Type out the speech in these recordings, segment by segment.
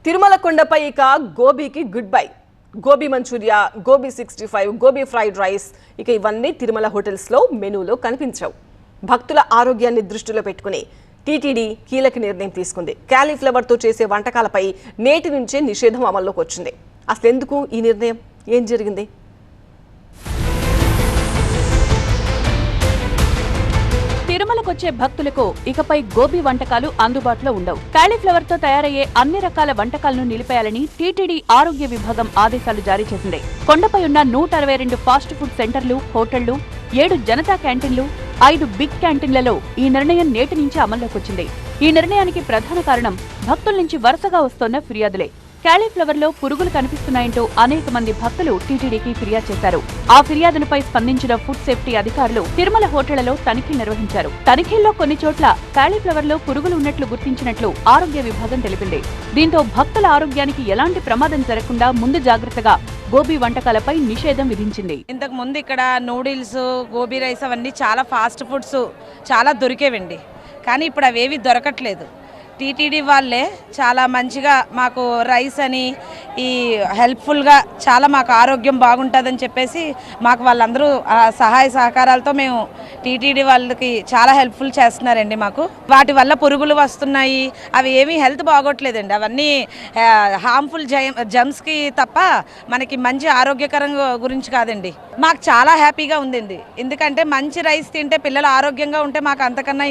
తిరుమల కొండపై ఇక గోబీకి goodbye. Gobi Manchuria, gobi 65, gobi fried rice ఇక ఇవన్నీ తిరుమల హోటల్స్లో మెనూలో కనిపించవు. భక్తుల ఆరోగ్యాన్ని దృష్టిలో పెట్టుకుని టీటీడీ కీలక నిర్ణయం తీసుకుంది. క్యాలీఫ్లవర్తో చేసే వంటకాలపై నేటి నుంచే నిషేధం అమల్లోకి వచ్చింది. అసలు ఎందుకు ఈ నిర్ణయం? ఏం జరిగింది? తిరుమలకొచ్చే భక్తులకు ఇకపై గోబీ వంటకాలు అందుబాటులో ఉండవు. కాలీఫ్లవర్ తో తయారయ్యే అన్ని రకాల వంటకాలను నిలిపేయాలని టీటీడీ ఆరోగ్య విభాగం ఆదేశాలు జారీ చేసింది. కొండపై ఉన్న 162 ఫాస్ట్ ఫుడ్ సెంటర్లు, హోటళ్లు, 7 జనతా క్యాంటీన్లు, 5 బిగ్ క్యాంటీన్లలో ఈ నిర్ణయం నేటి నుంచి అమల్లోకి వచ్చింది. ఈ నిర్ణయానికి ప్రధాన కారణం భక్తుల నుంచి వరుసగా వస్తోన్న ఫిర్యాదులే. కాలీఫ్లవర్ లో పురుగులు కనిపిస్తున్నాయంటూ అనేక మంది భక్తులు టీటీడీకి ఫిర్యాదు చేశారు. ఆ ఫిర్యాదులపై స్పందించిన ఫుడ్ సేఫ్టీ అధికారులు తిరుమల హోటళ్లలో తనిఖీలు నిర్వహించారు. తనిఖీల్లో కొన్ని చోట్ల కాలీఫ్లవర్ లో పురుగులు ఉన్నట్లు గుర్తించినట్లు ఆరోగ్య విభాగం తెలిపింది. దీంతో భక్తుల ఆరోగ్యానికి ఎలాంటి ప్రమాదం జరగకుండా ముందు జాగ్రత్తగా గోబీ వంటకాలపై నిషేధం విధించింది. ఇంతకు ముందు ఇక్కడ నూడిల్స్, గోబీ రైస్ అవన్నీ చాలా ఫాస్ట్ ఫుడ్స్ చాలా దొరికేవండి. కానీ ఇప్పుడు అవేవి దొరకట్లేదు. టీటీడీ వాళ్ళే చాలా మంచిగా మాకు రైస్ అని ఈ హెల్ప్ఫుల్గా చాలా మాకు ఆరోగ్యం బాగుంటుందని చెప్పేసి మాకు వాళ్ళందరూ సహాయ సహకారాలతో మేము టీటీడీ వాళ్ళకి చాలా హెల్ప్ఫుల్ చేస్తున్నారండి. మాకు వాటి వల్ల పురుగులు వస్తున్నాయి, అవి ఏమీ హెల్త్ బాగోట్లేదండి. అవన్నీ హార్మ్ఫుల్ జమ్స్కి తప్ప మనకి మంచి ఆరోగ్యకరం గురించి కాదండి. మాకు చాలా హ్యాపీగా ఉందండి. ఎందుకంటే మంచి రైస్ తింటే పిల్లలు ఆరోగ్యంగా ఉంటే మాకు అంతకన్నా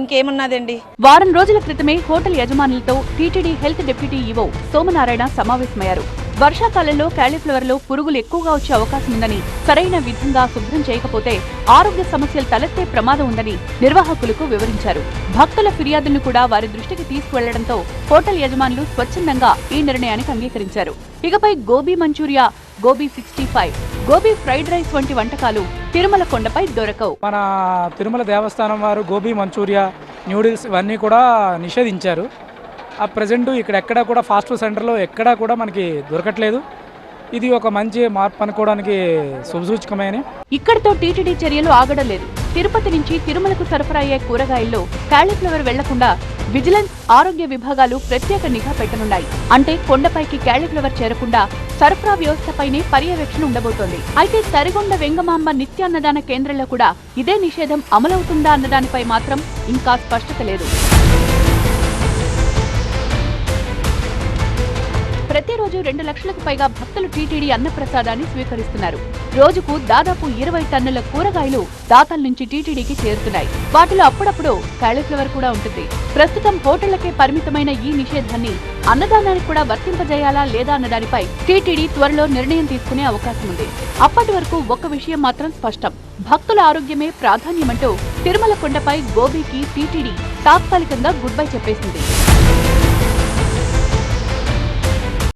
ఇంకేమున్నదండి. వారం రోజుల క్రితమే హోటల్ యజమానులతో TTD health deputy EO Somanarayana సమావేశమయ్యారు. వర్షాకాలంలో కాలీఫ్లవర్ లో పురుగులు ఎక్కువగా వచ్చే అవకాశం ఉందని, సరైన విధంగా శుభ్రం చేయకపోతే ఆరోగ్య సమస్యలు తలెత్తే ప్రమాదం ఉందని నిర్వాహకులకు వివరించారు. భక్తుల ఫిర్యాదులను కూడా వారి దృష్టికి తీసుకువెళ్లడంతో హోటల్ యజమానులు స్వచ్ఛందంగా ఈ నిర్ణయానికి అంగీకరించారు. ఇకపై gobi Manchuria, gobi 65, gobi fried rice వంటి వంటకాలు తిరుమల కొండపై దొరకవు. మన తిరుమల దేవస్థానం వారు గోబీ మంచూరియా, న్యూడిల్స్ ఇవన్నీ కూడా నిషేధించారు. ఆ ప్రజెంట్ ఇక్కడ ఎక్కడా కూడా ఫాస్ట్ ఫుడ్ సెంటర్లో ఎక్కడా కూడా మనకి దొరకట్లేదు. ఇది ఒక మంచి మార్పు అనుకోవడానికి శుభసూచకమైన. ఇక్కడితో టీటీడీ చర్యలు ఆగడం లేదు. తిరుపతి నుంచి తిరుమలకు సరఫరా అయ్యే కూరగాయల్లో కాలీఫ్లవర్ వెళ్లకుండా విజిలెన్స్, ఆరోగ్య విభాగాలు ప్రత్యేక నిఘా పెట్టనున్నాయి. అంటే కొండపైకి కాలీఫ్లవర్ చేరకుండా సరఫరా వ్యవస్థపైనే పర్యవేక్షణ ఉండబోతోంది. అయితే తరిగొండ వెంగమాంబ నిత్యాన్నదాన కేంద్రంలో కూడా ఇదే నిషేధం అమలవుతుందా అన్నదానిపై మాత్రం ఇంకా స్పష్టత లేదు. ప్రతిరోజు 2 లక్షలకు పైగా భక్తులు టీటీడీ అన్నప్రసాదాన్ని స్వీకరిస్తున్నారు. రోజుకు దాదాపు 20 టన్నుల కూరగాయలు దాతల నుంచి టీటీడీకి చేరుతున్నాయి. వాటిలో అప్పుడప్పుడు కాలీఫ్లవర్ కూడా ఉంటుంది. ప్రస్తుతం హోటళ్లకే పరిమితమైన ఈ నిషేధాన్ని అన్నదానానికి కూడా వర్తింపజేయాలా లేదా అన్నదానిపై టీటీడీ త్వరలో నిర్ణయం తీసుకునే అవకాశం ఉంది. అప్పటి వరకు ఒక విషయం మాత్రం స్పష్టం: భక్తుల ఆరోగ్యమే ప్రాధాన్యమంటూ తిరుమల కొండపై గోబీకి టీటీడీ తాత్కాలికంగా గుడ్ బై చెప్పేసింది.